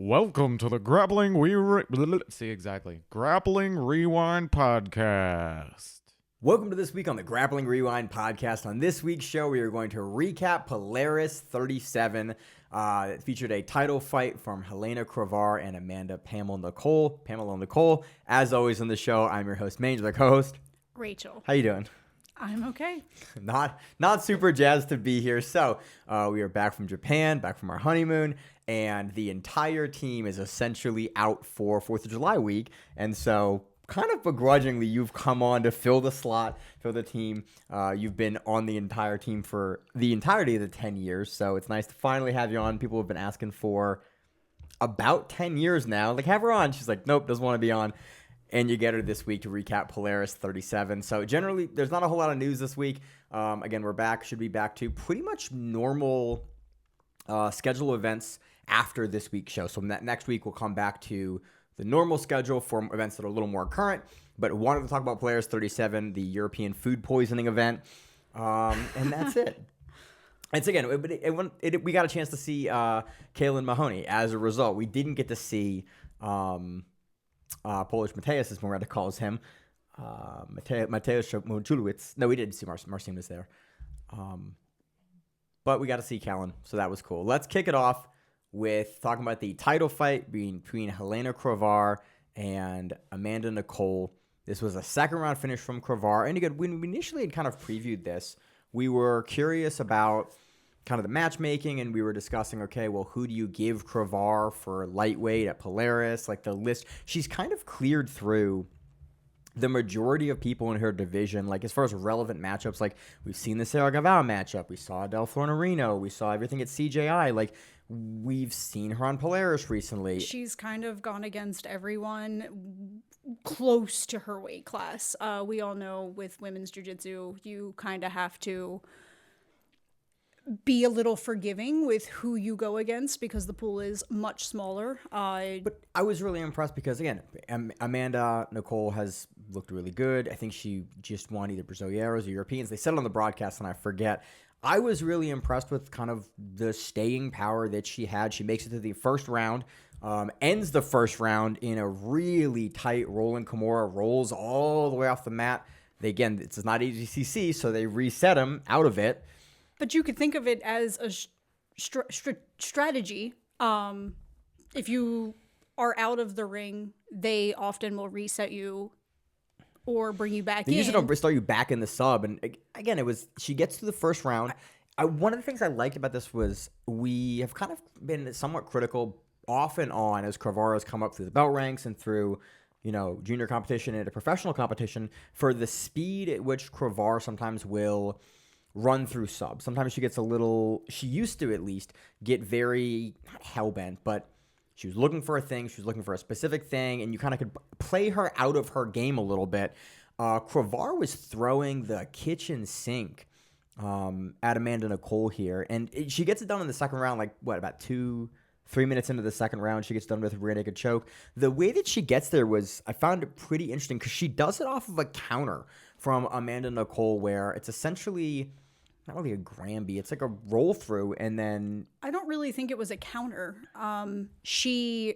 Welcome to the Grappling Grappling Rewind Podcast. Welcome to this week on the Grappling Rewind Podcast. On this week's show, we are going to recap Polaris 37. It featured a title fight from Helena Crevar and Amanda Pamela Nicole. As always on the show, I'm your host, Maine, the co-host, Rachel. How you doing? I'm okay. Not super jazzed to be here. So we are back from Japan, back from our honeymoon, and the entire team is essentially out for 4th of July week. And so kind of begrudgingly, you've come on to fill the slot, fill the team. You've been on the entire team for the entirety of the 10 years. So it's nice to finally have you on. People have been asking for about 10 years now. Like, have her on. She's like, nope, doesn't want to be on. And you get her this week to recap Polaris 37. So generally, there's not a whole lot of news this week. Again, we're back. Should be back to pretty much normal schedule events after this week's show. So next week, we'll come back to the normal schedule for events that are a little more current. But wanted to talk about Polaris 37, the European food poisoning event. And that's it. And so again, we got a chance to see Kaylin Mahoney. As a result, we didn't get to see Polish Mateusz, as Miranda calls him. Mateusz Mochulowicz. No, we didn't see Marcin was there. But we got to see Kaylin, so that was cool. Let's kick it off with talking about the title fight between Helena Crevar and Amanda Nicole. This was a second round finish from Crevar. And again, when we initially had kind of previewed this, we were curious about kind of the matchmaking, and we were discussing, okay, well, who do you give Crevar for lightweight at Polaris? Like the list, she's kind of cleared through the majority of people in her division. Like as far as relevant matchups, like we've seen the Sarah Gavao matchup, we saw Del Fornorino, we saw everything at CJI. Like we've seen her on Polaris recently. She's kind of gone against everyone close to her weight class. We all know with women's jiu-jitsu, you kind of have to be a little forgiving with who you go against because the pool is much smaller. But I was really impressed because, again, Amanda Nicole has looked really good. I think she just won either Brazilianos or Europeans. They said it on the broadcast, and I forget. I was really impressed with kind of the staying power that she had. She makes it to the first round, ends the first round in a really tight rolling Kimura, rolls all the way off the mat. Again, it's not AGCC, so they reset him out of it. But you could think of it as a strategy. If you are out of the ring, they often will reset you or bring you back in. They usually don't start you back in the sub. And again, she gets to the first round. One of the things I liked about this was we have kind of been somewhat critical off and on as Crevar has come up through the belt ranks and through, junior competition and a professional competition for the speed at which Crevar sometimes will run through subs. Sometimes she used to at least get very, not hell-bent, but she was looking for a thing. She was looking for a specific thing, and you kind of could play her out of her game a little bit. Crevar was throwing the kitchen sink at Amanda Nicole here, and she gets it done in the second round, about 2-3 minutes into the second round, she gets done with a rear naked choke. The way that she gets there I found it pretty interesting because she does it off of a counter from Amanda Nicole where it's essentially not really a Granby. It's like a roll through, and then I don't really think it was a counter. She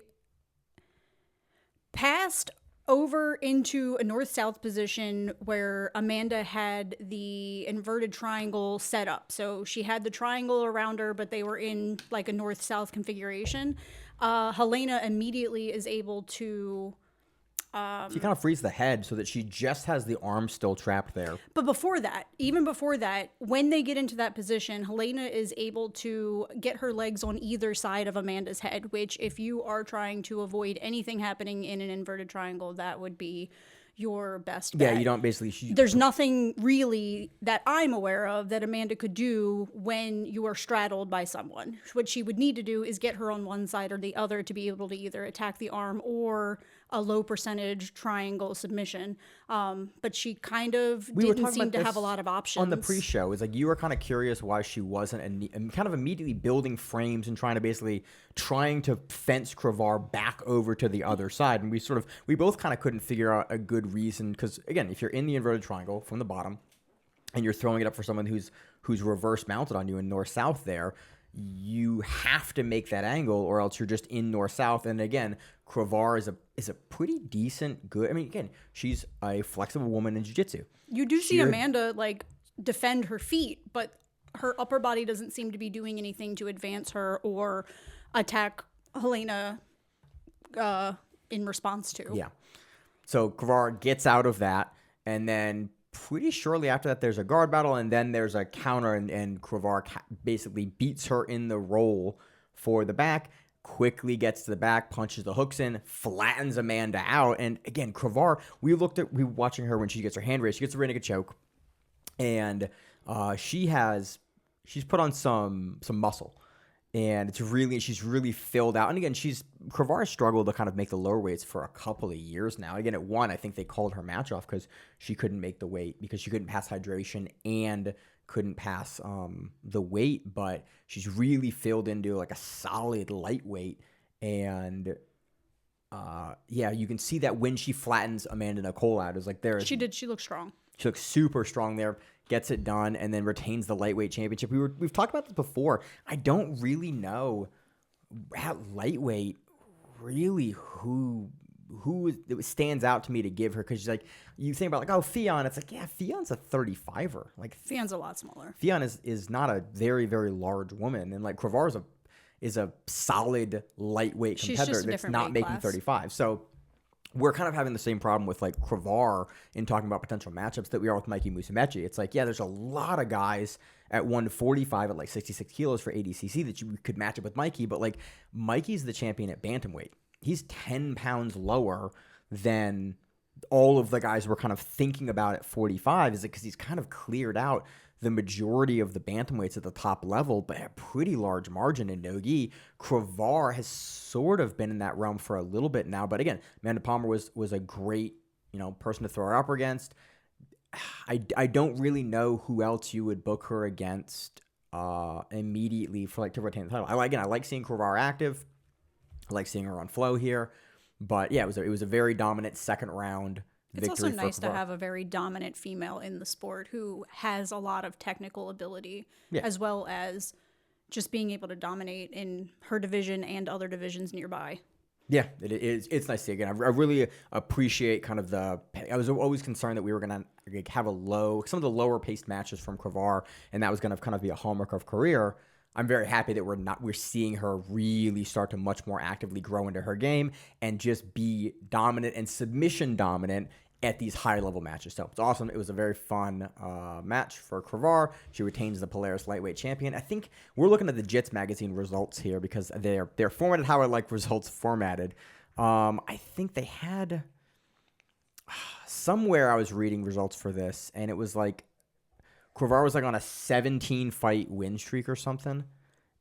passed over into a north-south position where Amanda had the inverted triangle set up. So she had the triangle around her, but they were in like a north-south configuration. Helena immediately is able to she kind of frees the head so that she just has the arm still trapped there. But even before that, when they get into that position, Helena is able to get her legs on either side of Amanda's head, which if you are trying to avoid anything happening in an inverted triangle, that would be your best bet. Yeah, you don't basically... There's nothing really that I'm aware of that Amanda could do when you are straddled by someone. What she would need to do is get her on one side or the other to be able to either attack the arm or a low percentage triangle submission. But she kind of didn't seem to have a lot of options. On the pre-show, it's like you were kind of curious why she wasn't and kind of immediately building frames and trying to fence Crevar back over to the other side. And we both kind of couldn't figure out a good reason. Because again, if you're in the inverted triangle from the bottom and you're throwing it up for someone who's reverse mounted on you in north-south there, you have to make that angle or else you're just in north-south. And again, Crevar is a pretty decent, good. I mean, again, she's a flexible woman in jiu-jitsu. You do see Amanda like defend her feet, but her upper body doesn't seem to be doing anything to advance her or attack Helena in response to. Yeah. So Crevar gets out of that, and then pretty shortly after that, there's a guard battle, and then there's a counter, and Crevar basically beats her in the roll for the back, quickly gets to the back, punches the hooks in, flattens Amanda out. And again, Crevar, we were watching her when she gets her hand raised. She gets a rear naked choke, and she's put on some muscle. And she's really filled out. And again, Crevar struggled to kind of make the lower weights for a couple of years now. Again, at one, I think they called her match off because she couldn't make the weight because she couldn't pass hydration and couldn't pass the weight. But she's really filled into like a solid lightweight. And you can see that when she flattens Amanda Nicole out, it's like She did. She looked strong. She looks super strong there, gets it done, and then retains the lightweight championship. We've talked about this before. I don't really know at lightweight really who stands out to me to give her, because she's like, you think about like, oh, Fionn, it's like, yeah, Fionn's a 35er. Like Fionn's a lot smaller. Fionn is not a very, very large woman, and like Crevar is a solid lightweight competitor that's not making 35. So we're kind of having the same problem with like Crevar in talking about potential matchups that we are with Mikey Musumeci. It's like, yeah, there's a lot of guys at 145 at like 66 kilos for ADCC that you could match up with Mikey, but like Mikey's the champion at bantamweight. He's 10 pounds lower than all of the guys we're kind of thinking about at 45. Is it because he's kind of cleared out the majority of the bantamweights at the top level, but a pretty large margin in no-gi. Crevar has sort of been in that realm for a little bit now. But again, Amanda Palmer was a great, person to throw her up against. I don't really know who else you would book her against immediately for like to retain the title. I like seeing Crevar active. I like seeing her on flow here. But yeah, it was a very dominant second round. It's also nice to have a very dominant female in the sport who has a lot of technical ability, as well as just being able to dominate in her division and other divisions nearby. Yeah, it is. It's nice to see again. I really appreciate kind of I was always concerned that we were going to have some of the lower paced matches from Crevar, and that was going to kind of be a hallmark of career. I'm very happy that we're seeing her really start to much more actively grow into her game and just be dominant and submission dominant at these high level matches. So it's awesome. It was a very fun match for Crevar. She retains the Polaris lightweight champion. I think we're looking at the Jits magazine results here because they're formatted how I like results formatted. I think they had somewhere I was reading results for this, and it was like Crevar was like on a 17 fight win streak or something.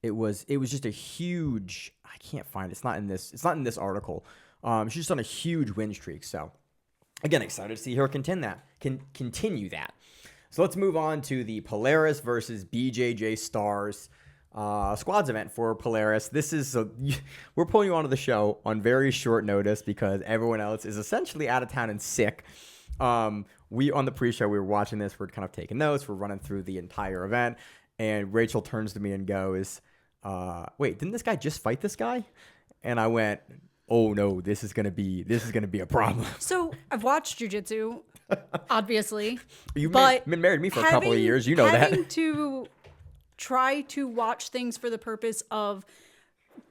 It was just a huge, I can't find it. It's not in this article. She's just on a huge win streak. So again, excited to see her continue that. So let's move on to the Polaris versus BJJ Stars squads event for Polaris. We're pulling you onto the show on very short notice because everyone else is essentially out of town and sick. We on the pre-show, we were watching this. We're kind of taking notes. We're running through the entire event, and Rachel turns to me and goes, "Wait, didn't this guy just fight this guy?" And I went, "Oh no, this is gonna be a problem." So I've watched jiu-jitsu, obviously. You've been married to me for a couple of years. You know that. Having to try to watch things for the purpose of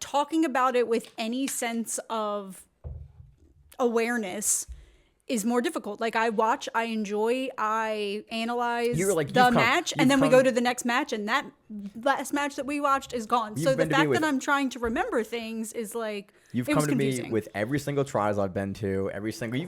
talking about it with any sense of awareness is more difficult. Like I watch, I enjoy, I analyze the match, and then we go to the next match, and that last match that we watched is gone. So the fact that I'm trying to remember things is like, you've come to me with every single trials I've been to,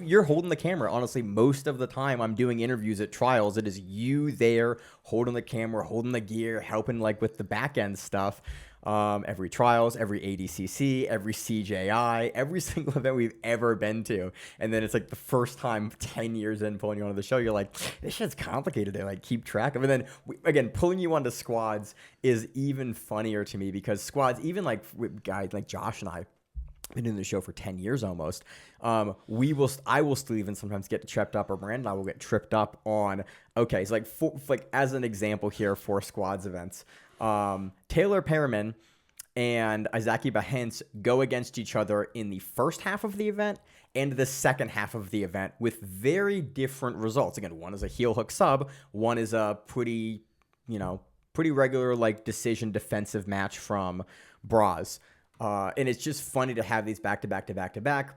you're holding the camera. Honestly, most of the time I'm doing interviews at trials, it is you there holding the camera, holding the gear, helping like with the back end stuff. Every trials, every ADCC, every CJI, every single event we've ever been to. And then it's like the first time 10 years in pulling you onto the show, you're like, this shit's complicated to like keep track of. And then again, pulling you onto squads is even funnier to me because squads, even like with guys like Josh and I, been doing the show for 10 years almost. I will still even sometimes get tripped up, or Miranda and I will get tripped up on, okay, so like as an example here for squads events, Taylor Perriman and Izaki Bahens go against each other in the first half of the event and the second half of the event with very different results. Again, one is a heel hook sub, one is a pretty regular like decision defensive match from Braz. And it's just funny to have these back to back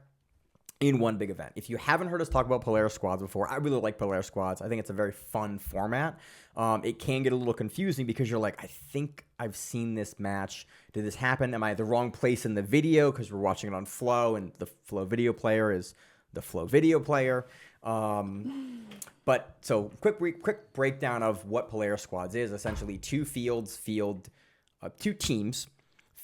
in one big event. If you haven't heard us talk about Polaris squads before, I really like Polaris squads. I think it's a very fun format. It can get a little confusing because you're like, I think I've seen this match. Did this happen? Am I at the wrong place in the video because we're watching it on Flow and the Flow video player is the Flow video player? But so quick breakdown of what Polaris squads is. Essentially two teams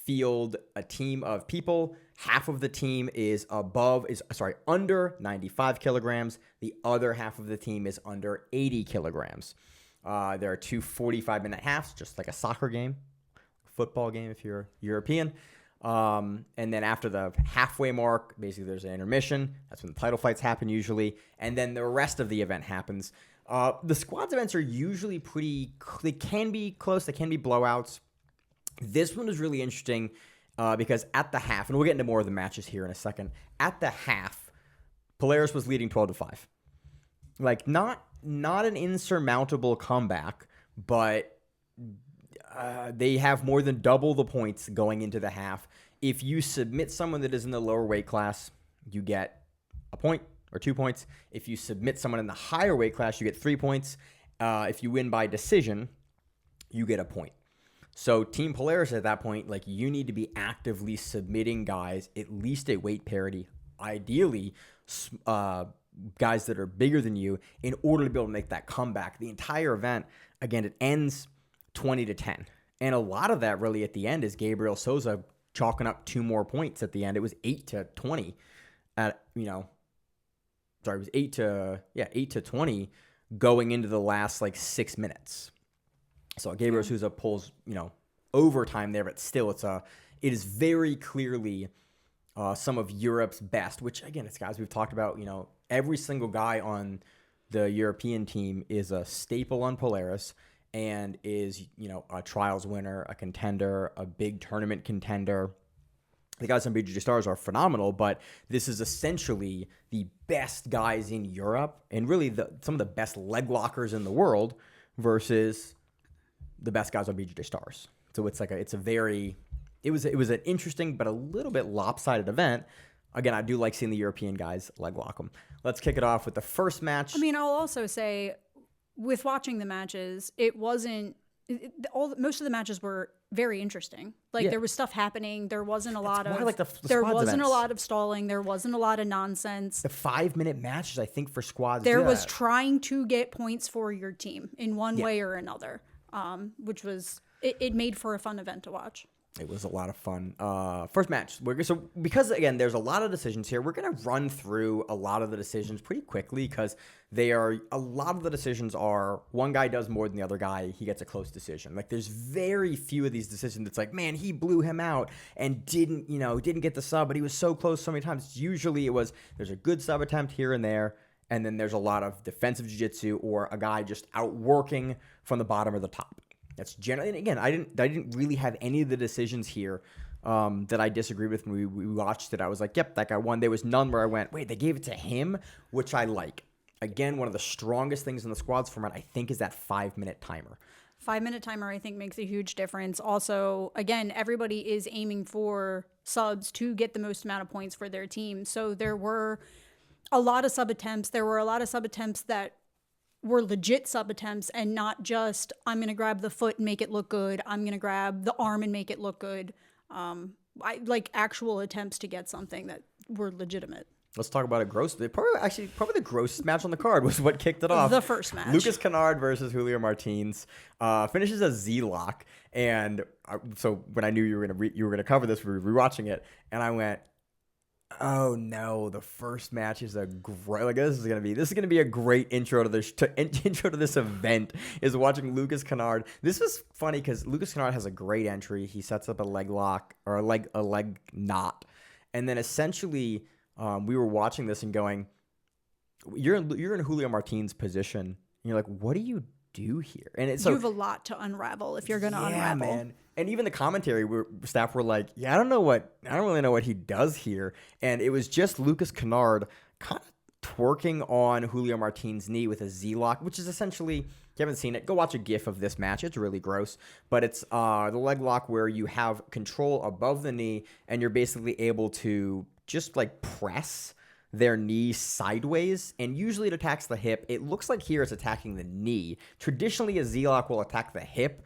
field a team of people. Half of the team is under 95 kilograms. The other half of the team is under 80 kilograms. There are two 45-minute halves, just like a soccer game, football game if you're European. And then after the halfway mark, basically there's an intermission. That's when the title fights happen usually. And then the rest of the event happens. The squads events are usually they can be close. They can be blowouts. This one is really interesting because at the half, and we'll get into more of the matches here in a second, at the half, Polaris was leading 12-5. Like, not an insurmountable comeback, but they have more than double the points going into the half. If you submit someone that is in the lower weight class, you get a point or 2 points. If you submit someone in the higher weight class, you get 3 points. If you win by decision, you get a point. So Team Polaris at that point, like, you need to be actively submitting guys at least at weight parity, ideally guys that are bigger than you, in order to be able to make that comeback. The entire event, again, it ends 20-10. And a lot of that really at the end is Gabriel Souza chalking up 2 more points at the end. It was 8-20 it was 8-20 going into the last like 6 minutes. So Gabriel Souza pulls, overtime there, but still it is very clearly some of Europe's best, which again, it's guys we've talked about, every single guy on the European team is a staple on Polaris and is, a trials winner, a contender, a big tournament contender. The guys on BJJ Stars are phenomenal, but this is essentially the best guys in Europe and really some of the best leg lockers in the world versus the best guys on BJJ Stars. So it's it was an interesting but a little bit lopsided event. Again, I do like seeing the European guys leg lock them. Let's kick it off with the first match. I mean, I'll also say, with watching the matches, it wasn't most of the matches were very interesting. Like, there was stuff happening. There wasn't a lot of there wasn't events. A lot of stalling. There wasn't a lot of nonsense. The 5-minute matches, I think, for squads. There was trying to get points for your team in one way or another, which was it made for a fun event to watch. It was a lot of fun. First match. Because, again, there's a lot of decisions here, we're going to run through a lot of the decisions pretty quickly because a lot of the decisions are one guy does more than the other guy. He gets a close decision. Like, there's very few of these decisions that's like, man, he blew him out and didn't get the sub, but he was so close so many times. Usually there's a good sub attempt here and there, and then there's a lot of defensive jiu-jitsu or a guy just outworking from the bottom or the top. That's generally, and again, I didn't really have any of the decisions here that I disagreed with when we watched it. I was like, yep, that guy won. There was none where I went, wait, they gave it to him, which I like. Again, one of the strongest things in the squads format, I think, is that 5-minute timer. 5-minute timer, I think, makes a huge difference. Also, again, everybody is aiming for subs to get the most amount of points for their team. So there were a lot of sub attempts. There were a lot of sub attempts that were legit sub attempts and not just, I'm going to grab the foot and make it look good. I'm going to grab the arm and make it look good. I like actual attempts to get something that were legitimate. Let's talk about it grossly. Probably the grossest match on the card was what kicked it off. The first match. Lucas Kennard versus Julio Martins finishes a Z-lock. And so when I knew you were gonna cover this, we were rewatching it, and I went, oh no, the first match is this is gonna be a great intro to this event, is watching Lucas Kennard. This was funny because Lucas Kennard has a great entry. He sets up a leg lock or a leg knot, and then essentially we were watching this and going, you're in Julio Martins' position. And you're like, what are you do here? And it's You have a lot to unravel if you're going to unravel. Man. And even the commentary staff were like, I don't really know what he does here. And it was just Lucas Kennard kind of twerking on Julio Martin's knee with a Z-lock, which is essentially, if you haven't seen it, go watch a GIF of this match. It's really gross. But it's the leg lock where you have control above the knee and you're basically able to just like press their knee sideways, and usually it attacks the hip. It looks like here it's attacking the knee. Traditionally, a Z-lock will attack the hip,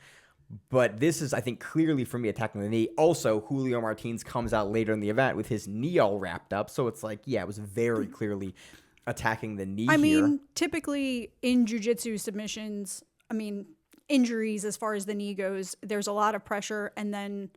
but this is, I think, clearly for me attacking the knee. Also, Julio Martins comes out later in the event with his knee all wrapped up, so it's like, yeah, it was very clearly attacking the knee here. I mean, typically in jiu-jitsu submissions, injuries as far as the knee goes, there's a lot of pressure, and then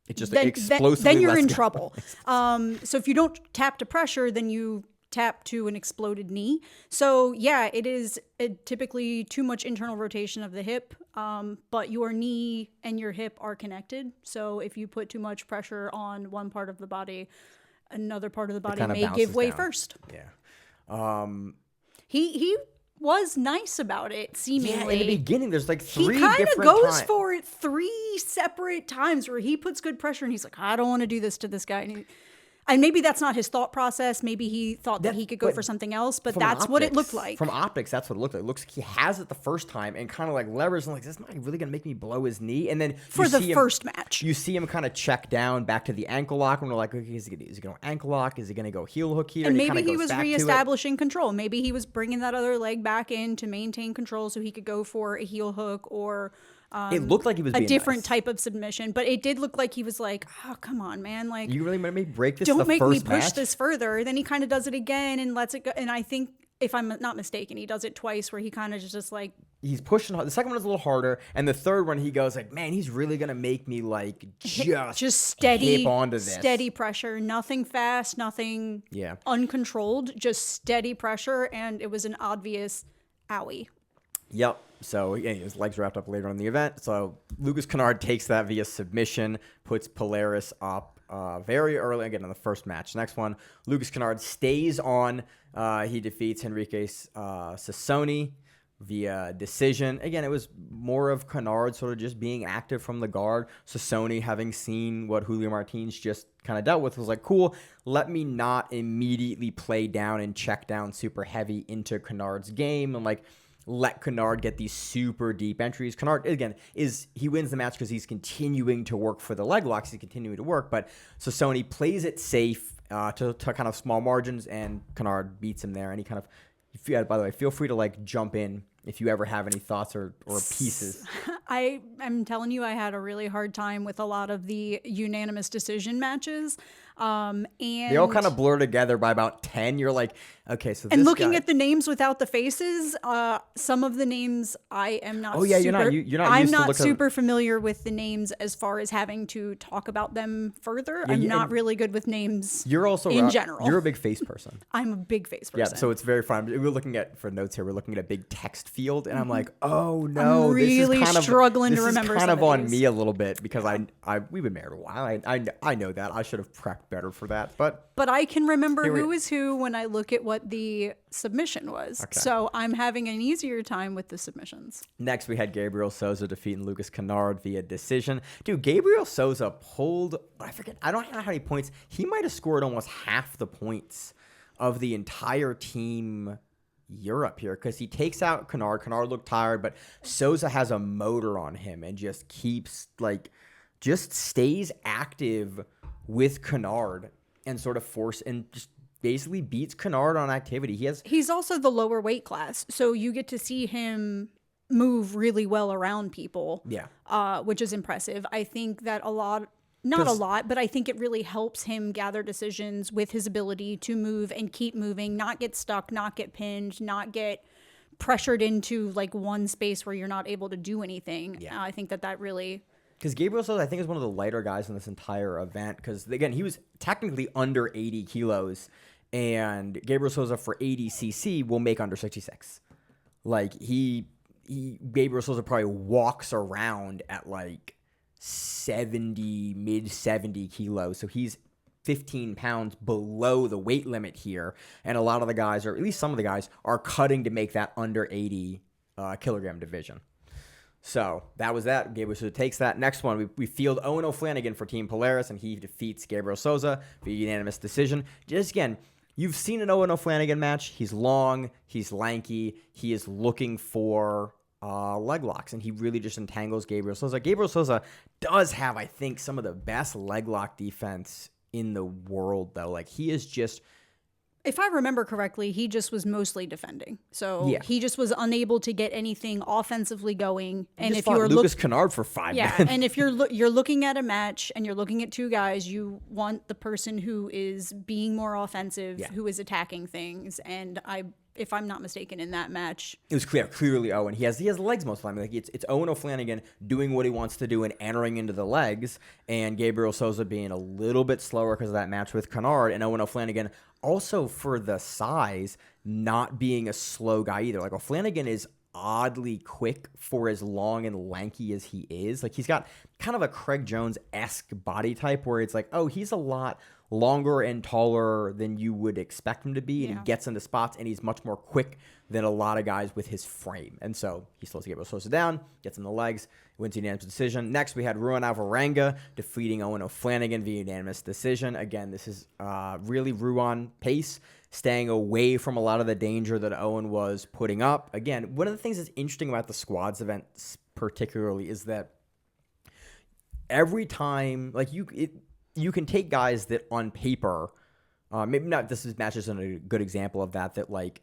it just explosively then you're lets in go. trouble. So if you don't tap to pressure, then you tap to an exploded knee. So yeah, it is typically too much internal rotation of the hip, but your knee and your hip are connected. So if you put too much pressure on one part of the body, another part of the body may give way first. Yeah. He was nice about it, seemingly. Yeah, in the beginning, there's like three different different He kind of goes times. for it 3 separate times where he puts good pressure and he's like, I don't want to do this to this guy. And maybe that's not his thought process. Maybe he thought that he could go for something else, but that's what it looked like. From optics, that's what it looked like. It looks like he has it the first time and kind of like levers and like, this is not really going to make me blow his knee. And then for the first match, you see him kind of check down back to the ankle lock and we're like, okay, is he going to go ankle lock? Is he going to go heel hook here? And maybe he was reestablishing control. Maybe he was bringing that other leg back in to maintain control so he could go for a heel hook or it looked like he was a being different nice. type of submission, but it did look like he was like, oh, come on, man. Like, you really made me break this don't the make first me push match? this further. Then he kind of does it again and lets it go. And I think, if I'm not mistaken, he does it twice where he kind of just like... He's pushing hard. The second one is a little harder. And the third one, he goes like, man, he's really going to make me like just steady, hip onto this. Steady pressure. Nothing fast, nothing uncontrolled, just steady pressure. And it was an obvious owie. Yep. So his legs wrapped up later on in the event. So Lucas Kennard takes that via submission, puts Polaris up very early again in the first match. Next one, Lucas Kennard stays on. He defeats Henrique Sassoni via decision. Again, it was more of Kennard sort of just being active from the guard. Sassoni, having seen what Julio Martins just kind of dealt with, was like, cool, let me not immediately play down and check down super heavy into Kennard's game and like let Kennard get these super deep entries. Kennard, again, he wins the match because he's continuing to work for the leg locks. He's continuing to work, but Sassoni plays it safe to kind of small margins, and Kennard beats him there. And he kind of, by the way, feel free to like jump in if you ever have any thoughts or pieces. I'm telling you, I had a really hard time with a lot of the unanimous decision matches. And they all kind of blur together by about 10. You're like, okay, so and this looking guy... at the names without the faces, some of the names I am not. Oh yeah, you're not super familiar with the names as far as having to talk about them further. I'm not really good with names. You're also in general. You're a big face person. I'm a big face person. Yeah, so it's very fun. We're looking at for notes here. We're looking at a big text field, and I'm like, oh no, I'm really this is struggling to remember. This is kind of some on these. me a little bit because we've been married a while. I know that I should have prepped better for that, but I can remember who is who when I look at what the submission was. Okay. So I'm having an easier time with the submissions. Next, we had Gabriel Souza defeating Lucas Kennard via decision. Dude, Gabriel Souza pulled, I don't know how many points. He might have scored almost half the points of the entire team Europe here because he takes out Kennard. Kennard looked tired, but Souza has a motor on him and just keeps just stays active with Kennard and sort of just basically beats Kennard on activity. He's also the lower weight class, so you get to see him move really well around people. Yeah. Which is impressive. I think that but I think it really helps him gather decisions with his ability to move and keep moving, not get stuck, not get pinned, not get pressured into like one space where you're not able to do anything. Yeah. I think that really... Because Gabriel Souza, I think, is one of the lighter guys in this entire event. Because, again, he was technically under 80 kilos. And Gabriel Souza for 80 cc will make under 66. Like, Gabriel Souza probably walks around at, like, 70, mid-70 kilos. So he's 15 pounds below the weight limit here. And a lot of the guys, or at least some of the guys, are cutting to make that under 80 kilogram division. So that was that. Gabriel Souza takes that. Next one, we field Owen O'Flanagan for Team Polaris, and he defeats Gabriel Souza via unanimous decision. Just again, you've seen an Owen O'Flanagan match. He's long, he's lanky, he is looking for leg locks, and he really just entangles Gabriel Souza. Gabriel Souza does have, I think, some of the best leg lock defense in the world, though. Like, he is just... If I remember correctly, he just was mostly defending. So he just was unable to get anything offensively going. And if you were Lucas Kennard for 5 minutes. and if you're looking at a match and you're looking at two guys, you want the person who is being more offensive, who is attacking things. And if I'm not mistaken, in that match, it was clearly Owen. He has legs most of the time. Like, it's Owen O'Flanagan doing what he wants to do and entering into the legs, and Gabriel Souza being a little bit slower because of that match with Kennard, and Owen O'Flanagan also for the size not being a slow guy either. Like, O'Flanagan is oddly quick for as long and lanky as he is. Like, he's got kind of a Craig Jones-esque body type where it's like, oh, he's a lot longer and taller than you would expect him to be, and he gets into spots, and he's much more quick than a lot of guys with his frame. And so he slows Gabriel Souza down, gets in the legs, wins unanimous decision. Next, we had Ruan Alvarenga defeating Owen O'Flanagan via unanimous decision. Again, this is really Ruan pace, staying away from a lot of the danger that Owen was putting up. Again, one of the things that's interesting about the squads events particularly is that every time, like, you can take guys that on paper, maybe not, this match isn't a good example of that like,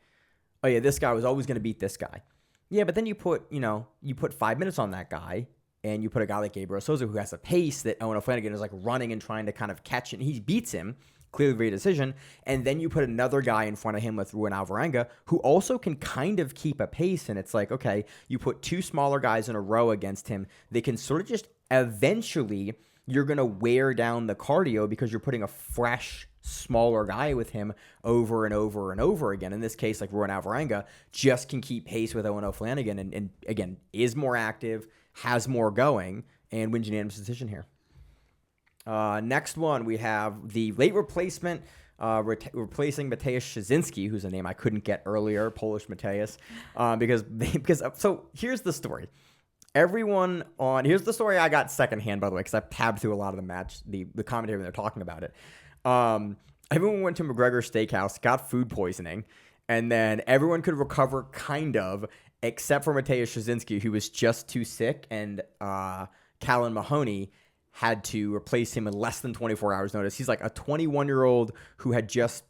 oh yeah, this guy was always going to beat this guy. Yeah, but then you put 5 minutes on that guy, and you put a guy like Gabriel Souza who has a pace that Owen O'Flanagan is like running and trying to kind of catch, and he beats him, clearly via decision, and then you put another guy in front of him with Ruan Alvarenga who also can kind of keep a pace, and it's like, okay, you put two smaller guys in a row against him, they can sort of just eventually... You're going to wear down the cardio because you're putting a fresh, smaller guy with him over and over and over again. In this case, like Ruan Alvarenga just can keep pace with Owen O'Flanagan and again, is more active, has more going, and wins unanimous decision here. Next one, we have the late replacement, replacing Mateusz Szczynski, who's a name I couldn't get earlier, Polish Mateusz, so here's the story. Here's the story I got secondhand, by the way, because I tabbed through a lot of the match, the commentary when they're talking about it. Everyone went to McGregor's Steakhouse, got food poisoning, and then everyone could recover kind of, except for Mateusz Szczynski, who was just too sick, and Callan Mahoney had to replace him in less than 24 hours notice. He's like a 21-year-old who had just...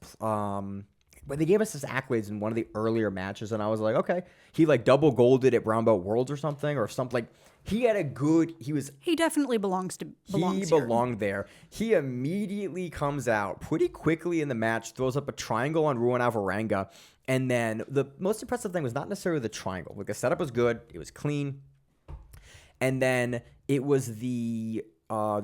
But they gave us his accolades in one of the earlier matches, and I was like, okay. He like double golded at Brown Belt Worlds or something. Like, he had a good... He definitely belongs there. He immediately comes out pretty quickly in the match, throws up a triangle on Ruan Alvarenga, and then the most impressive thing was not necessarily the triangle. Like, the setup was good. It was clean. And then it was the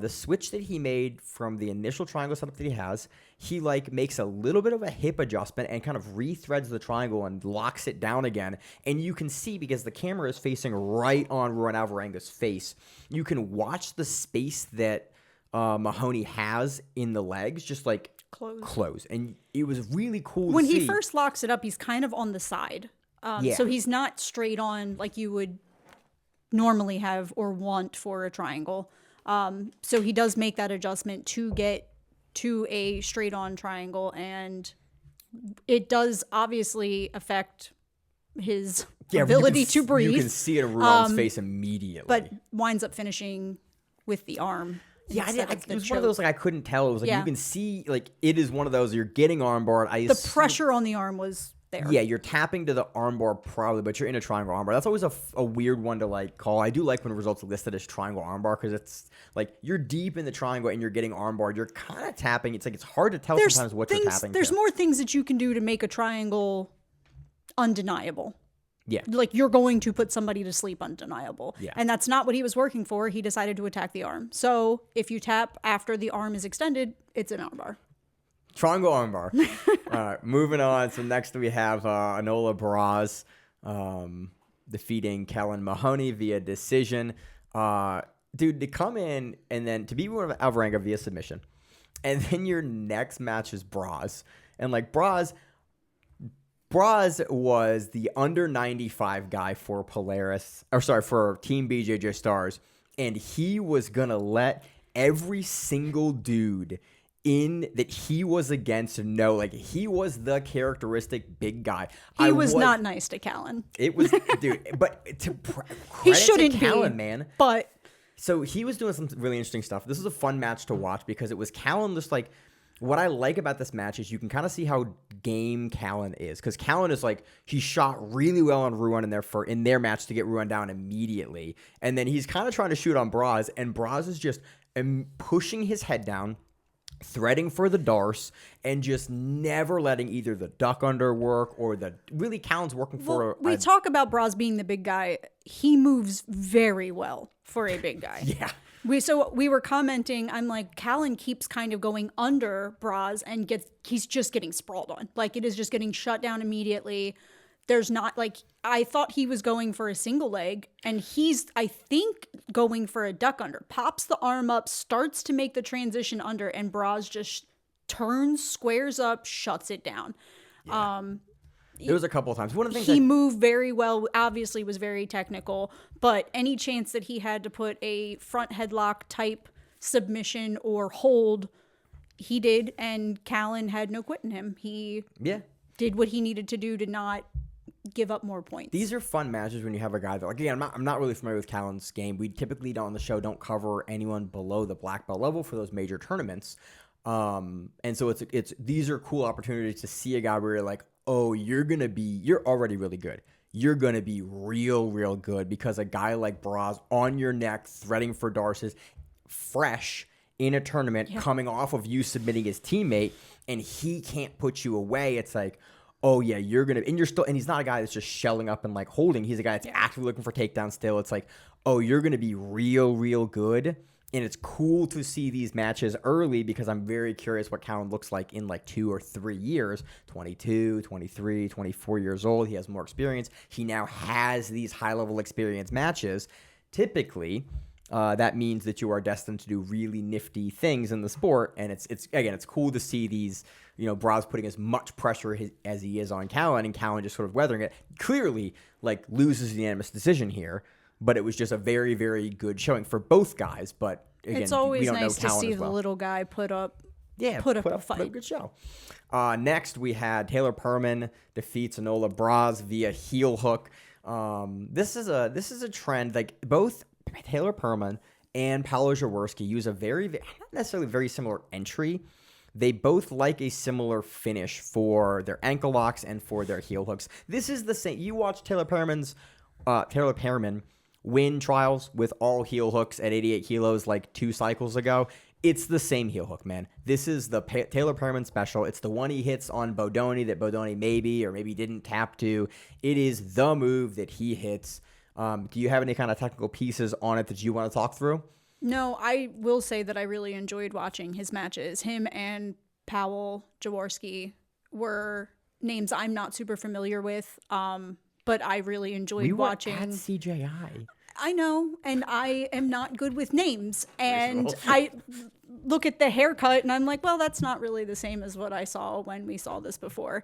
switch that he made from the initial triangle setup that he has. He like makes a little bit of a hip adjustment and kind of rethreads the triangle and locks it down again. And you can see, because the camera is facing right on Ruan Alvarenga's face, you can watch the space that Mahoney has in the legs just like close. And it was really cool when to see. He first locks it up, he's kind of on the side. So he's not straight on like you would normally have or want for a triangle. So he does make that adjustment to get to a straight on triangle, and it does obviously affect his ability to breathe. You can see it in Ruan's face immediately. But winds up finishing with the arm. Yeah, it was one of those, like, I couldn't tell. It was like, you can see, like, it is one of those, you're getting armbarred. The pressure on the arm was there. Yeah, you're tapping to the armbar probably, but you're in a triangle armbar. That's always a weird one to like call. I do like when results are listed as triangle armbar because it's like you're deep in the triangle and you're getting armbarred. You're kind of tapping. It's like it's hard to tell sometimes what you're tapping. There's more things that you can do to make a triangle undeniable. Yeah. Like you're going to put somebody to sleep undeniable. Yeah. And that's not what he was working for. He decided to attack the arm. So if you tap after the arm is extended, it's an armbar. Triangle armbar. Moving on. So next we have Enola Braz defeating Callan Mahoney via decision. Dude, to come in and then to beat Alvarenga via submission. And then your next match is Braz. And like Braz, Braz was the under 95 guy for for Team BJJ Stars, and he was gonna let every single dude in that he was against know, like, he was the characteristic big guy. He was not nice to Callan. It was, dude, but to He credit shouldn't to be, Callan, man. but So he was doing some really interesting stuff. This was a fun match to watch because it was Callan just like, what I like about this match is you can kind of see how game Callan is, because Callan is like, he shot really well on Ruan in their match to get Ruan down immediately, and then he's kind of trying to shoot on Braz, and Braz is just pushing his head down, threading for the Darce, and just never letting either the duck under work or Callan's working for. We talk about Braz being the big guy. He moves very well for a big guy. Yeah. We were commenting. I'm like, Callan keeps kind of going under Braz and he's just getting sprawled on. Like, it is just getting shut down immediately. There's not, like, I thought he was going for a single leg, and he's, I think, going for a duck under. Pops the arm up, starts to make the transition under, and Braz just turns, squares up, shuts it down. Yeah. There was a couple of times. One of the things he moved very well, obviously was very technical, but any chance that he had to put a front headlock type submission or hold, he did, and Callan had no quit in him. He did what he needed to do to not give up more points. These are fun matches when you have a guy that, like, again, I'm not really familiar with Callan's game. We typically on the show don't cover anyone below the black belt level for those major tournaments. And so these are cool opportunities to see a guy where you're like, oh, you're already really good. You're going to be real, real good, because a guy like Braz on your neck, threading for Darce's, fresh in a tournament, coming off of you submitting his teammate, and he can't put you away. It's like, oh yeah, you're going to, and he's not a guy that's just shelling up and like holding. He's a guy that's actively looking for takedowns still. It's like, oh, you're going to be real, real good. And it's cool to see these matches early, because I'm very curious what Callan looks like in like 2 or 3 years, 22, 23, 24 years old. He has more experience. He now has these high-level experience matches. Typically, that means that you are destined to do really nifty things in the sport. And it's cool to see these, Braz putting as much pressure as he is on Callan, and Callan just sort of weathering it. Clearly, like, loses the unanimous decision here. But it was just a very, very good showing for both guys. But again, it's always we don't nice know to see as well. the little guy put up a fight. Put a good show. Next, we had Taylor Perman defeats Enola Braz via heel hook. This is a trend. Like, both Taylor Perman and Paolo Jaworski use a not necessarily very similar entry. They both like a similar finish for their ankle locks and for their heel hooks. This is the same. You watch Taylor Perman win trials with all heel hooks at 88 kilos like 2 cycles ago. It's the same heel hook, man. This is the Taylor Perman special. It's the one he hits on Bodoni that Bodoni maybe didn't tap to. It is the move that he hits. Do you have any kind of technical pieces on it that you want to talk through? No, I will say that I really enjoyed watching his matches. Him and Powell Jaworski were names I'm not super familiar with, but I really enjoyed watching. At CJI. I know, and I am not good with names. And I look at the haircut, and I'm like, well, that's not really the same as what I saw when we saw this before.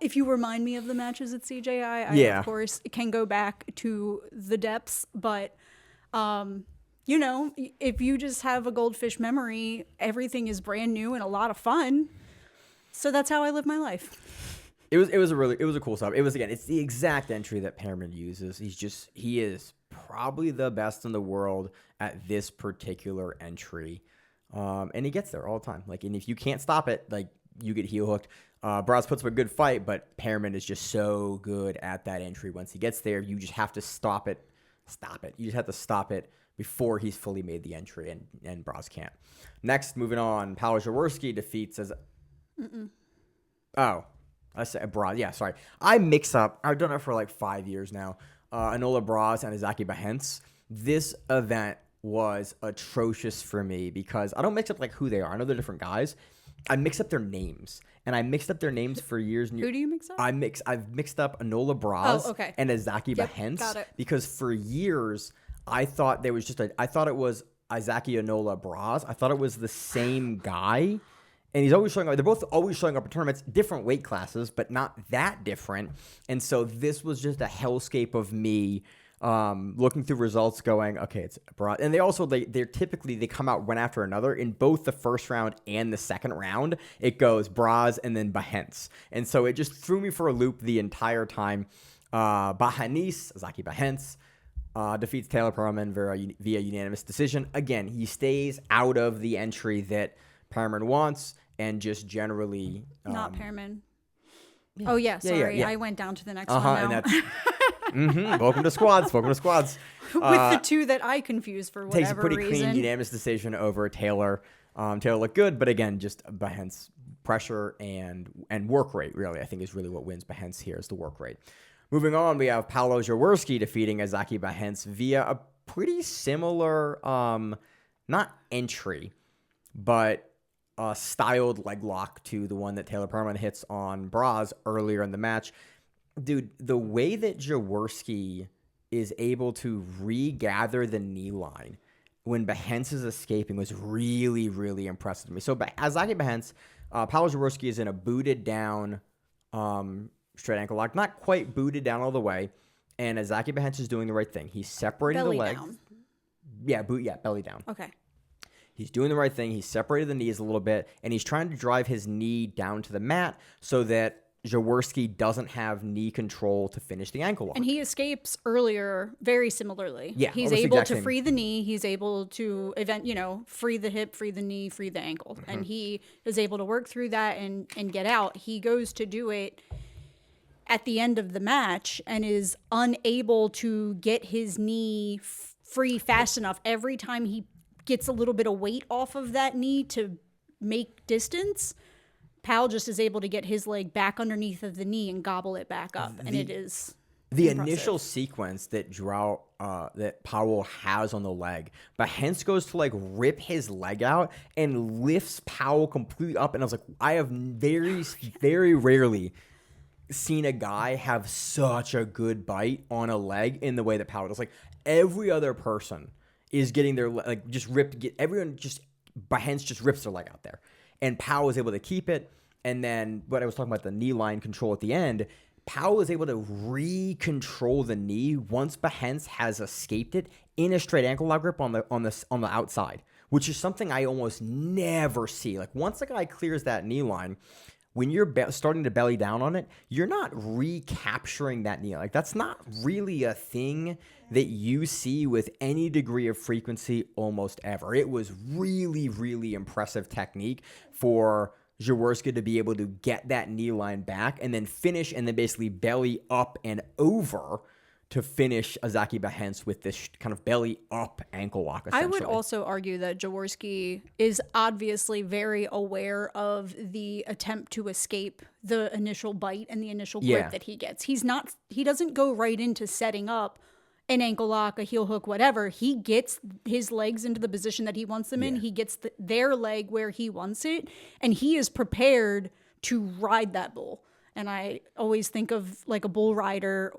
If you remind me of the matches at CJI, I, of course, can go back to the depths. But, if you just have a goldfish memory, everything is brand new and a lot of fun. So that's how I live my life. It was a cool stuff. It's the exact entry that Perman uses. He is probably the best in the world at this particular entry. And he gets there all the time. Like, and if you can't stop it, like, you get heel hooked. Braz puts up a good fight, but Perman is just so good at that entry. Once he gets there, you just have to stop it. You just have to stop it before he's fully made the entry, and Braz can't. Next, moving on, Paolo Jaworski defeats I said Braz. Yeah, sorry. I mix up. I've done it for like 5 years now. Enola Braz and Izaki Bahens. This event was atrocious for me because I don't mix up like who they are. I know they're different guys. I mix up their names, and I mixed up their names for years. Who do you mix up? I've mixed up Enola Braz and Izaki Bahens because for years I thought there was I thought it was Izaki Enola Braz. I thought it was the same guy. And he's always showing up. They're both always showing up in tournaments, different weight classes, but not that different. And so this was just a hellscape of me looking through results going, okay, it's broad. And they're typically, they come out one after another. In both the first round and the second round, it goes Braz and then Bahens. And so it just threw me for a loop the entire time. Zaki Bahens defeats Taylor Perlman via unanimous decision. Again, he stays out of the entry that Perlman wants, and just generally not Perlman. Yeah. Oh yeah, sorry, I went down to the next one now. And that's, Welcome to squads. With the two that I confused for whatever reason. Takes a pretty clean unanimous decision over Taylor. Taylor looked good, but again, just Bahens pressure and work rate. Really, I think is really what wins Bahens here is the work rate. Moving on, we have Paolo Jaworski defeating Zaki Bahens via a pretty similar, not entry, but styled leg lock to the one that Taylor Perlman hits on Braz earlier in the match. Dude, the way that Jaworski is able to regather the knee line when Bahens is escaping was really, really impressive to me. So as Zaki Bahens, Paolo Jaworski is in a booted down straight ankle lock, not quite booted down all the way. And Zaki Bahens is doing the right thing. He's separating belly the legs. Down. Yeah, belly down. Okay. He's doing the right thing. He's separated the knees a little bit, and he's trying to drive his knee down to the mat so that Jaworski doesn't have knee control to finish the ankle lock. And he escapes earlier very similarly. Yeah, he's able to free the knee. He's able to free the hip, free the knee, free the ankle. Mm-hmm. And he is able to work through that and get out. He goes to do it at the end of the match and is unable to get his knee free fast enough. Every time he gets a little bit of weight off of that knee to make distance, Pal just is able to get his leg back underneath of the knee and gobble it back up. And it is the impressive. Initial sequence that that Powell has on the leg, Bahens goes to like rip his leg out and lifts Powell completely up. And I was like, I have very rarely seen a guy have such a good bite on a leg in the way that Powell does. Like every other person is getting their just ripped. Bahens just rips their leg out there, and Powell was able to keep it. And then what I was talking about, the knee line control at the end, Powell was able to re-control the knee once Bahens has escaped it in a straight ankle lock grip on the outside, which is something I almost never see. Like once a guy clears that knee line, when you're starting to belly down on it, you're not recapturing that knee. Like that's not really a thing that you see with any degree of frequency almost ever. It was really, really impressive technique for Jaworski to be able to get that knee line back and then finish and then basically belly up and over to finish Zaki Bahens with this kind of belly up ankle lock, essentially. I would also argue that Jaworski is obviously very aware of the attempt to escape the initial bite and the initial grip that he gets. He doesn't go right into setting up an ankle lock, a heel hook, whatever. He gets his legs into the position that he wants them in. He gets their leg where he wants it, and he is prepared to ride that bull. And I always think of like a bull rider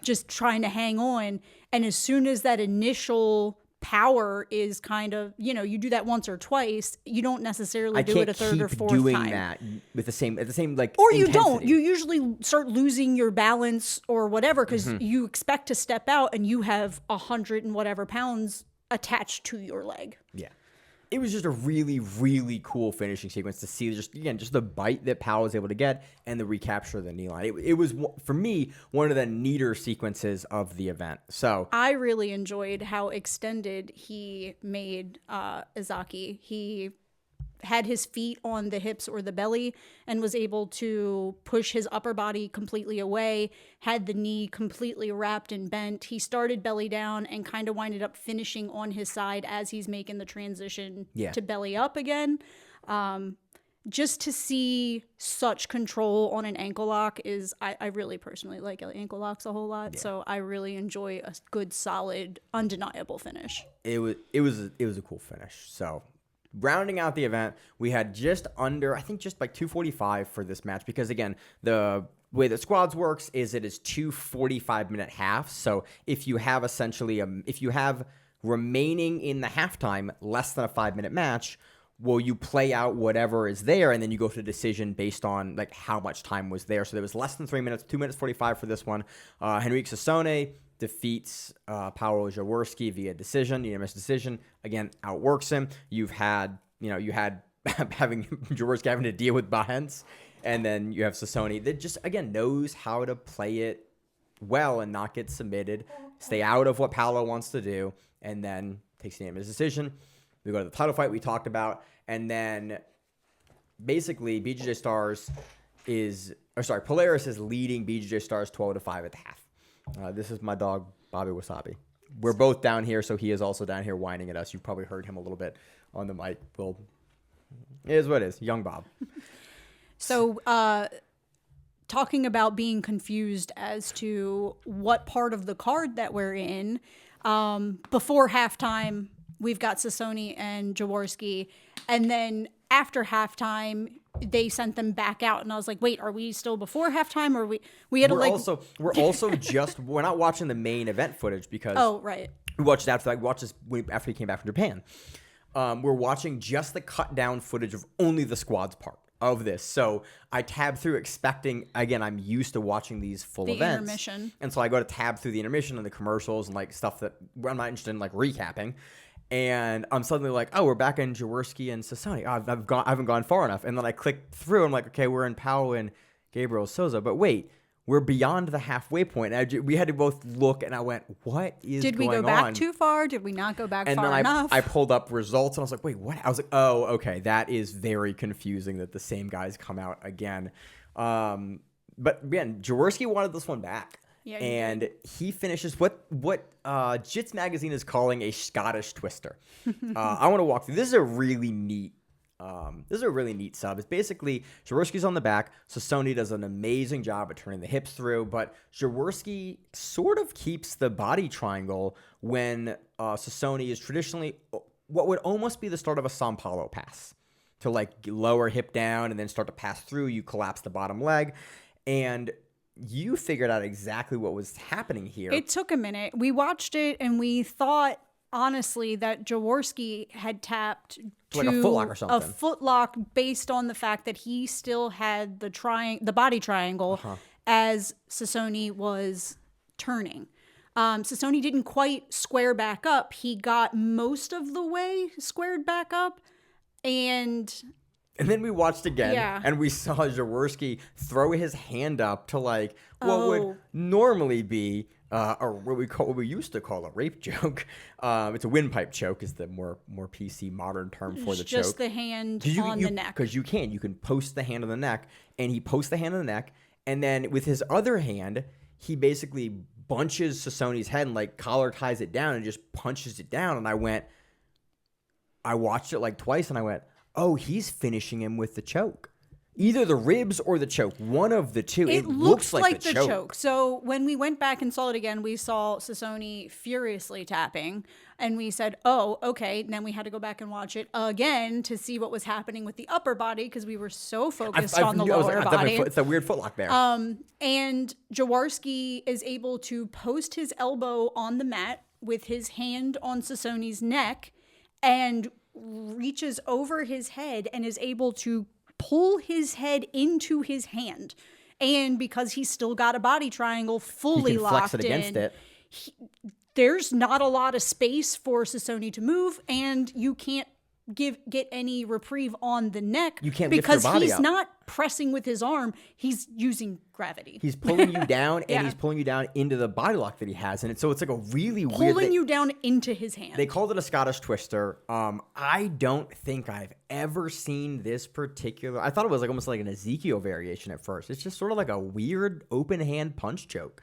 just trying to hang on. And as soon as that initial power is kind of, you do that once or twice, you don't necessarily do it a third or fourth time. Doing that with the same like or you intensity. don't. You usually start losing your balance or whatever because you expect to step out and you have 100 and whatever pounds attached to your leg. Yeah. It was just a really, really cool finishing sequence to see just the bite that Powell was able to get and the recapture of the knee line. It was, for me, one of the neater sequences of the event. So I really enjoyed how extended he made Izaki. He had his feet on the hips or the belly and was able to push his upper body completely away, had the knee completely wrapped and bent. He started belly down and kind of winded up finishing on his side as he's making the transition to belly up again. Just to see such control on an ankle lock is, I really personally like ankle locks a whole lot. Yeah. So I really enjoy a good, solid, undeniable finish. It was a cool finish. So rounding out the event, we had just like 245 for this match because, again, the way that squads works is it is 2 45-minute halves. So if you have if you have remaining in the halftime less than a 5-minute match, well, you play out whatever is there, and then you go to decision based on like how much time was there. So there was less than 3 minutes, 2 minutes 45 for this one. Henrique Sassone defeats Paolo Jaworski via decision, unanimous decision. Again, outworks him. You had having Jaworski having to deal with Bahens, and then you have Sassone that just again knows how to play it well and not get submitted, stay out of what Paolo wants to do, and then takes the unanimous decision. We go to the title fight we talked about, and then basically Polaris is leading BJJ Stars 12-5 at the half. This is my dog, Bobby Wasabi. We're both down here, so he is also down here whining at us. You probably heard him a little bit on the mic. Well, it is what it is. Young Bob. So, talking about being confused as to what part of the card that we're in, before halftime, we've got Sassone and Jaworski, and then after halftime, they sent them back out, and I was like, "Wait, are we still before halftime, or we had to like?" We're not watching the main event footage because right. We watched it after. We watched this after he came back from Japan. We're watching just the cut down footage of only the squads part of this. So I tab through expecting, again, I'm used to watching these full events. Intermission. And so I go to tab through the intermission and the commercials and like stuff that I'm not interested in like recapping. And I'm suddenly like, oh, we're back in Jaworski and Sassone. Oh, I haven't gone far enough. And then I click through. I'm like, okay, we're in Paolo and Gabriel Souza. But wait, we're beyond the halfway point. And we had to both look, and I went, what is going on? Did we go back too far? Did we not go back far enough? I pulled up results, and I was like, wait, what? I was like, oh, okay, that is very confusing that the same guys come out again. But again, Jaworski wanted this one back. Yeah, and he finishes what Jits Magazine is calling a Scottish twister. I want to walk through. This is a really neat sub. It's basically Jaworski's on the back. Sassone does an amazing job at turning the hips through, but Jaworski sort of keeps the body triangle when Sassone is traditionally what would almost be the start of a São Paulo pass. To like lower hip down and then start to pass through, you collapse the bottom leg. And you figured out exactly what was happening here. It took a minute. We watched it and we thought, honestly, that Jaworski had tapped to like a footlock or something. A footlock based on the fact that he still had the body triangle as Sassone was turning. Sassone didn't quite square back up. He got most of the way squared back up, and then we watched again, yeah. And we saw Jaworski throw his hand up to like what would normally be what we used to call a rape joke. It's a windpipe choke is the more PC modern term for the choke. Just the hand on the neck. Because you can post the hand on the neck, and he posts the hand on the neck, and then with his other hand, he basically bunches Sassone's head and like collar ties it down and just punches it down. And I watched it like twice, and I went, oh, he's finishing him with the choke. Either the ribs or the choke. One of the two. It looks like the choke. So when we went back and saw it again, we saw Sassone furiously tapping. And we said, oh, okay. And then we had to go back and watch it again to see what was happening with the upper body because we were so focused on the lower body. It's a weird footlock there. And Jaworski is able to post his elbow on the mat with his hand on Sassone's neck and reaches over his head and is able to pull his head into his hand. And because he's still got a body triangle fully he can locked flex it against it. There's not a lot of space for Sassone to move, and you can't get any reprieve on the neck. You can't because lift your body he's up. Not pressing with his arm. He's using gravity. He's pulling you down, and Yeah. he's pulling you down into the body lock that he has, and so it's like a really Pulling weird. you down into his hand. They called it a Scottish twister. I don't think I've ever seen this particular. I thought it was like almost like an Ezekiel variation at first. It's just sort of like a weird open hand punch choke.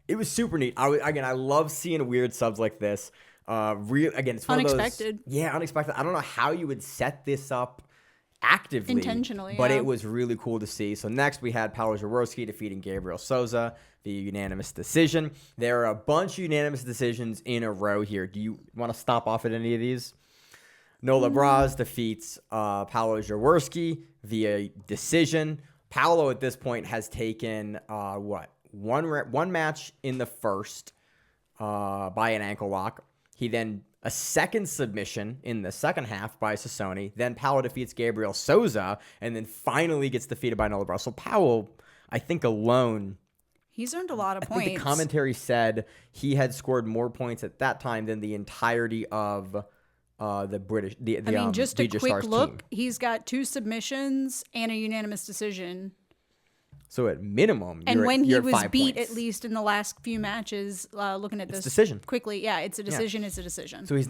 It was super neat. I love seeing weird subs like this. It's one Unexpected. of those. Yeah, unexpected. I don't know how you would set this up actively. Intentionally, but yeah. it was really cool to see. So next we had Paolo Jaworski defeating Gabriel Souza via unanimous decision. There are a bunch of unanimous decisions in a row here. Do you want to stop off at any of these? Nola Braz defeats Paolo Jaworski via decision. Paolo at this point has taken one match in the first by an ankle lock. He then a second submission in the second half by Sassoni. Then Powell defeats Gabriel Souza, and then finally gets defeated by Nola Russell. Powell, I think alone, He's earned a lot of I points. think the commentary said he had scored more points at that time than the entirety of the British. Just a BJJ quick Stars look. team. He's got 2 submissions and a unanimous decision. So at minimum, And when he you're at was 5 beat, points. at least in the last few matches, looking at this decision. quickly, it's a decision. It's a decision. So he's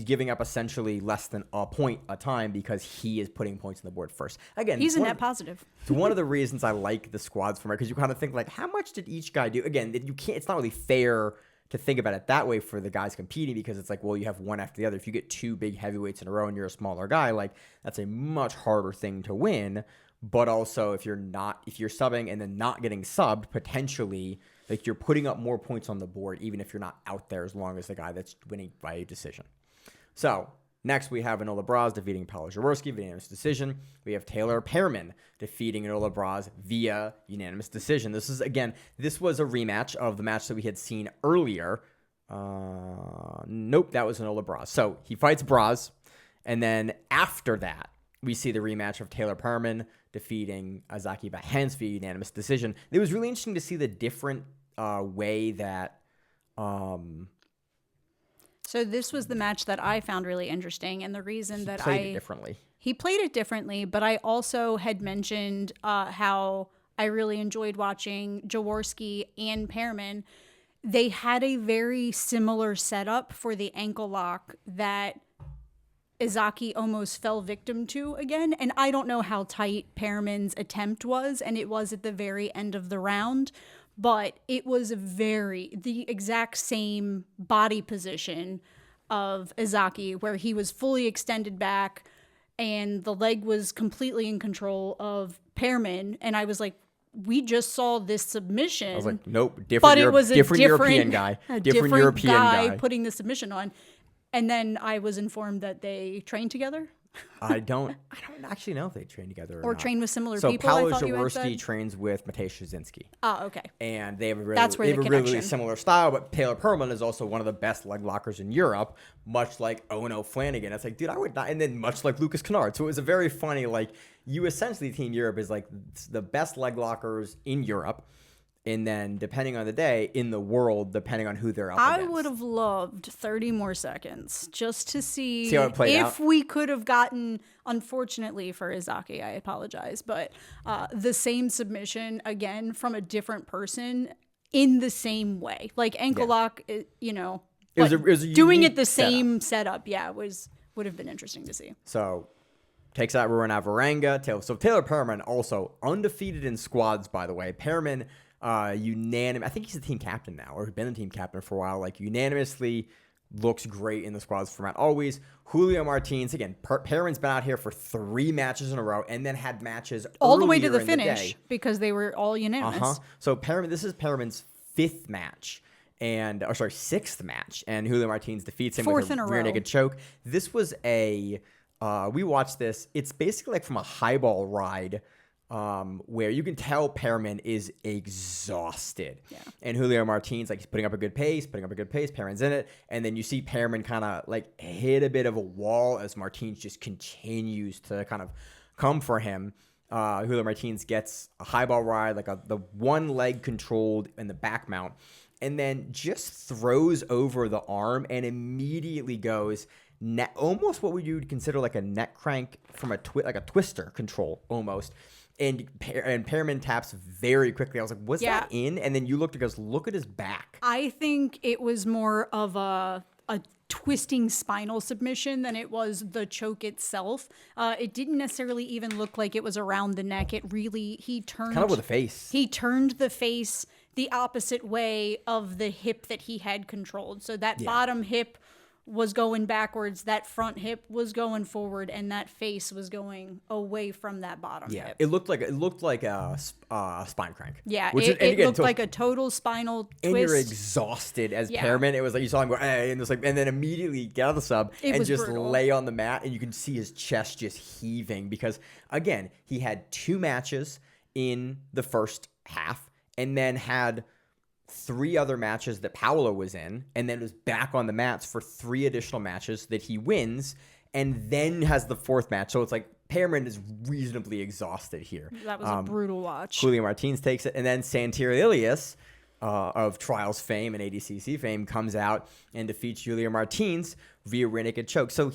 giving up essentially less than a point a time because he is putting points on the board first. Again, He's a net positive. So one of the reasons I like the squads format, because you kind of think like, how much did each guy do? Again, you can't. It's not really fair to think about it that way for the guys competing, because it's like, well, you have one after the other. If you get 2 big heavyweights in a row and you're a smaller guy, like that's a much harder thing to win. But also, if you're subbing and then not getting subbed, potentially, like you're putting up more points on the board, even if you're not out there, as long as the guy that's winning by a decision. So next, we have Enola Braz defeating Paolo Jaworski via unanimous decision. We have Taylor Pearman defeating Enola Braz via unanimous decision. This was a rematch of the match that we had seen earlier. Nope, that was Enola Braz. So he fights Braz, and then after that, we see the rematch of Taylor Pearman defeating Azaki Bahens via unanimous decision. It was really interesting to see the different way that... So this was the match that I found really interesting, and the reason that played it differently. He played it differently, but I also had mentioned how I really enjoyed watching Jaworski and Pearman. They had a very similar setup for the ankle lock that Izaki almost fell victim to again. And I don't know how tight Pearman's attempt was, and it was at the very end of the round, but it was the exact same body position of Izaki, where he was fully extended back and the leg was completely in control of Pearman. And I was like, we just saw this submission. I was like, nope, but it was a different European guy. different European guy putting the submission on. And then I was informed that they trained together. I don't actually know if they train together or not. train with similar so people. Paolo I thought you had Jaworski said. trains with Matej Szczynski. Oh, okay. And they have a That's where the really connection. similar style, but Taylor Pearman is also one of the best leg lockers in Europe, much like Owen O'Flanagan. It's like, dude, I would not. And then much like Lucas Kennard. So it was a very funny, like, you essentially, Team Europe is like the best leg lockers in Europe. And then, depending on the day, in the world, depending on who they're up against. I would have loved 30 more seconds just to see how it played if out? we could have gotten, unfortunately for Izaki, I apologize, but the same submission again from a different person in the same way. Like ankle lock, you know, It was a doing unique it the same setup, would have been interesting to see. So, takes out Ruan Avaranga. So, Taylor Pearman also undefeated in squads, by the way. Pearman... unanimous. I think he's the team captain now, or been the team captain for a while. Like unanimously looks great in the squads format always. Julio Martins again. Pearman's been out here for 3 matches in a row, and then had matches All the way to earlier the in finish because they were all unanimous. So this is Pearman's 5th match. And 6th match, and Julio Martins defeats him 4th with in a a rear row. naked choke. This was we watched this. It's basically like from a highball ride. Where you can tell Pearman is exhausted. Yeah. And Julio Martins, like, he's putting up a good pace. Pearman's in it. And then you see Pearman kind of, like, hit a bit of a wall as Martins just continues to kind of come for him. Julio Martins gets a highball ride, like the one leg controlled in the back mount, and then just throws over the arm and immediately goes almost what you would consider like a neck crank from like a twister control almost. And Pearman taps very quickly. I was like, was that in? And then you looked and goes, look at his back. I think it was more of a twisting spinal submission than it was the choke itself. It didn't necessarily even look like it was around the neck. He turned... Kind of with the face. He turned the face the opposite way of the hip that he had controlled. So that bottom hip was going backwards, that front hip was going forward, and that face was going away from that bottom hip. It looked like a spine crank. Yeah, it looked like a total spinal twist. And you're exhausted as Pearman. It was like you saw him go, and then immediately get out of the sub and just brutal. lay on the mat, and you can see his chest just heaving because again he had 2 matches in the first half, and then had 3 other matches that Paolo was in, and then was back on the mats for 3 additional matches that he wins, and then has the 4th match. So it's like Perriman is reasonably exhausted here. That was a brutal watch. Julio Martins takes it, and then Santiago Ilias of Trials fame and ADCC fame comes out and defeats Julio Martins via rear naked choke. So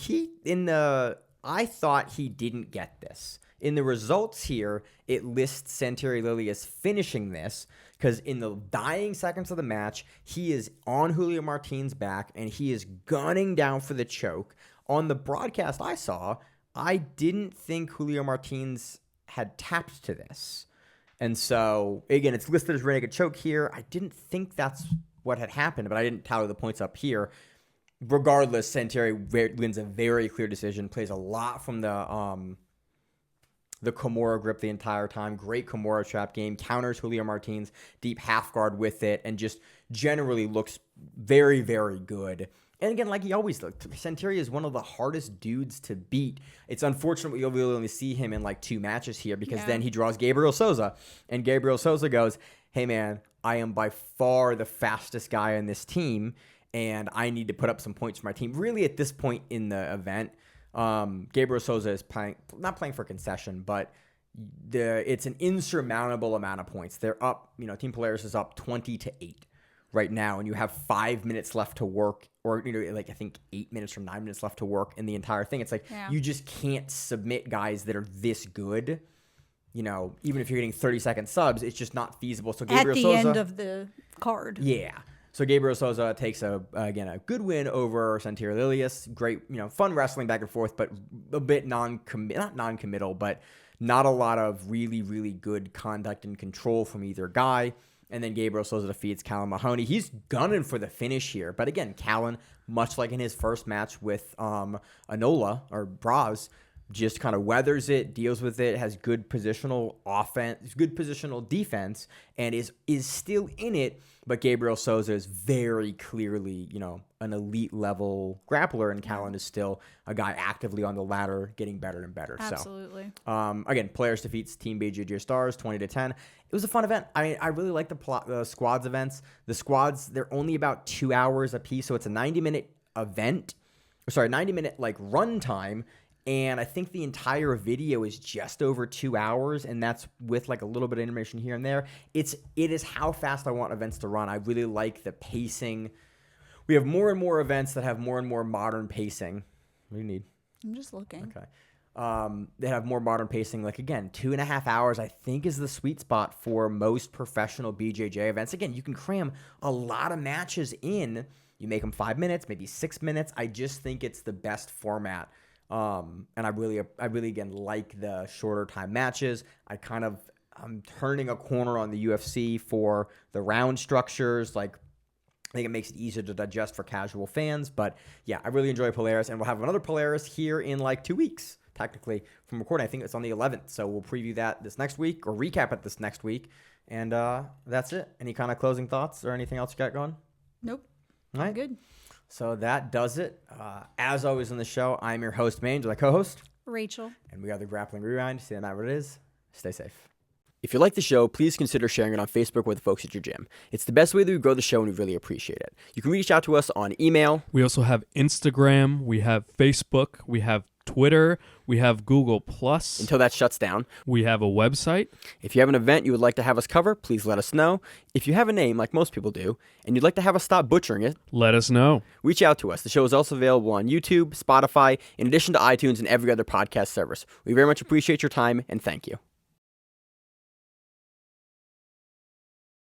I thought he didn't get this. In the results here, it lists Santiago Ilias finishing this because in the dying seconds of the match, he is on Julio Martins' back and he is gunning down for the choke. On the broadcast I saw, I didn't think Julio Martins had tapped to this. And so, again, it's listed as rear naked choke here. I didn't think that's what had happened, but I didn't tally the points up here. Regardless, Santiago wins a very clear decision, plays a lot from the Kimura grip the entire time. Great Kimura trap game. Counters Julio Martins, deep half guard with it, and just generally looks very, very good. And again, like he always looked, Santiago is one of the hardest dudes to beat. It's unfortunate we really only see him in like 2 matches here because then he draws Gabriel Souza. And Gabriel Souza goes, hey man, I am by far the fastest guy on this team, and I need to put up some points for my team. Really, at this point in the event, Gabriel Souza is not playing for concession, but it's an insurmountable amount of points. They're up, Team Polaris is up 20-8 right now, and you have 5 minutes left to work, or I think 8 minutes or 9 minutes left to work in the entire thing. It's like you just can't submit guys that are this good. Even if you're getting 30-second subs, it's just not feasible. So Gabriel Souza, end of the card. Yeah. So Gabriel Souza takes a good win over Santiago Ilias. Great, fun wrestling back and forth, but a bit not non-committal, but not a lot of really, really good conduct and control from either guy. And then Gabriel Souza defeats Callan Mahoney. He's gunning for the finish here. But again, Callan, much like in his first match with Anola or Braz, just kind of weathers it, deals with it, has good positional offense, good positional defense, and is still in it. But Gabriel Souza is very clearly, an elite level grappler, and Callan is still a guy actively on the ladder, getting better and better. Absolutely. So, again, Polaris defeats Team BJJ Stars 20-10. It was a fun event. I really like the squads events. The squads, they're only about 2 hours a piece, so it's a 90-minute event. 90-minute run time. And I think the entire video is just over 2 hours, and that's with a little bit of information here and there. It is how fast I want events to run. I really like the pacing. We have more and more events that have more and more modern pacing. What do you need? I'm just looking. Okay. They have more modern pacing. 2.5 hours, I think, is the sweet spot for most professional BJJ events. Again, you can cram a lot of matches in. You make them 5 minutes, maybe 6 minutes. I just think it's the best format. And I really again like the shorter time matches. I'm turning a corner on the UFC for the round structures. I think it makes it easier to digest for casual fans. But yeah, I really enjoy Polaris, and we'll have another Polaris here in 2 weeks, technically, from recording. I think it's on the 11th, so we'll preview that this next week, or recap it this next week. And that's it. Any kind of closing thoughts or anything else you got going? Nope. All right. Good. So that does it. As always on the show, I'm your host, Maine, with my co-host, Rachel. And we are the Grappling Rewind. See that matter what it is. Stay safe. If you like the show, please consider sharing it on Facebook with the folks at your gym. It's the best way that we grow the show, and we really appreciate it. You can reach out to us on email. We also have Instagram. We have Facebook. We have Twitter. We have Google+. Until that shuts down. We have a website. If you have an event you would like to have us cover, please let us know. If you have a name, like most people do, and you'd like to have us stop butchering it, let us know. Reach out to us. The show is also available on YouTube, Spotify, in addition to iTunes and every other podcast service. We very much appreciate your time, and thank you.